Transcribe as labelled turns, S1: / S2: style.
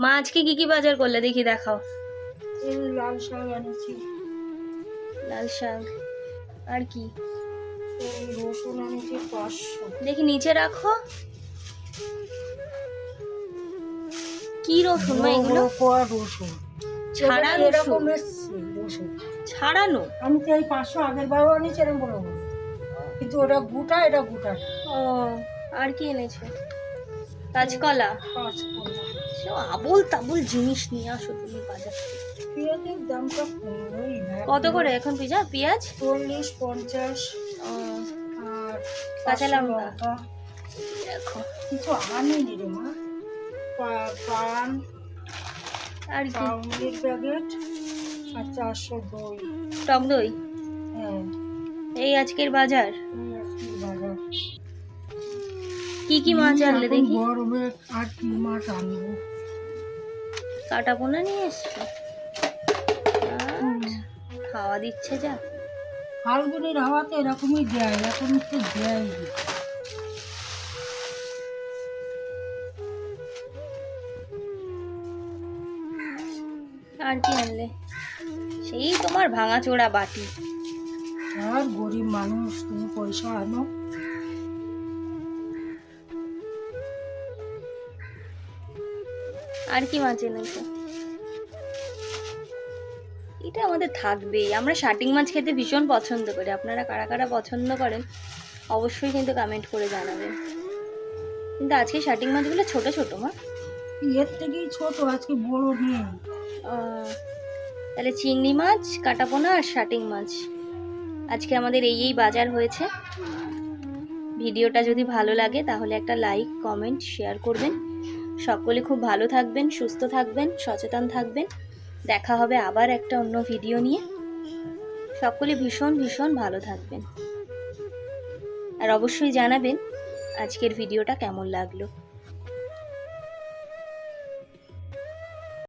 S1: মা আজকে কি কি বাজার করলে দেখি দেখাও।
S2: এই লাল শাক এনেছি,
S1: লাল শাক, আর কি?
S2: এই রসুন এনেছি 500।
S1: দেখি নিচে রাখো। কি রসুন মা এগুলো?
S2: কোয়া রসুন
S1: ছাড়া
S2: এরকম
S1: রসুন?
S2: এসছে রসুন।
S1: ছাড়ানো?
S2: আমি তো এই 500 আগের বারও আনিছি এরকম বড় বড়, কিন্তু ওটা গোটা, এটা গোটা না।
S1: ও, আর কি এনেছো? কাঁচকলা?
S2: কাঁচকলা।
S1: সব আবোল তাবোল জিনিস নিয়ে আসো তুমি বাজার থেকে।
S2: পেঁয়াজের দামটা কমই না।
S1: কত করে এখন পেঁয়াজ?
S2: 40, 50।
S1: ও,
S2: আর
S1: কাঁচা
S2: 500
S1: লঙ্কা
S2: লঙ্কা।
S1: দেখো।
S2: কিছু আনিনি রে মা। পান,
S1: আর কি?
S2: পাউরুটির প্যাকেট, আর 400 দই।
S1: টক দই?
S2: হ্যাঁ,
S1: এই আজকের বাজার।
S2: এই আজকের বাজার।
S1: কি কি মাছ আনলে
S2: এখন
S1: দেখি?
S2: গরমে আর কি মাছ আনবো?
S1: কাটা পোনা নিয়ে এসছো? খাওয়া দিচ্ছে যা।
S2: ফাল্গুনের হাওয়াতে এরকমই দেয়, এখন তো দেয়।
S1: আর কি আনলে? সেই তোমার ভাঙাচোরা বাটি।
S2: আর গরিব মানুষ, তুমি পয়সা আনো।
S1: আর কি মাছ এনেছো? এটা আমাদের থাকবেই, আমরা শাটিং মাছ খেতে ভীষণ পছন্দ করি। আপনারা কারা কারা পছন্দ করেন অবশ্যই কিন্তু কমেন্ট করে জানাবেন। কিন্তু আজকে শাটিং মাছগুলো ছোট ছোট মা।
S2: এর থেকেই ছোট, আজকে বড় নেই।
S1: তাহলে চিংড়ি মাছ, কাটাপোনা আর শাটিং মাছ আজকে আমাদের এই বাজার হয়েছে। ভিডিওটা যদি ভালো লাগে তাহলে একটা লাইক, কমেন্ট, শেয়ার করবেন। সকলে খুব ভালো থাকবেন, সুস্থ থাকবেন, সচেতন থাকবেন। দেখা হবে আবার একটা অন্য ভিডিও নিয়ে। সকলে ভীষণ ভীষণ ভালো থাকবেন। আর অবশ্যই জানাবেন আজকের ভিডিওটা কেমন লাগলো।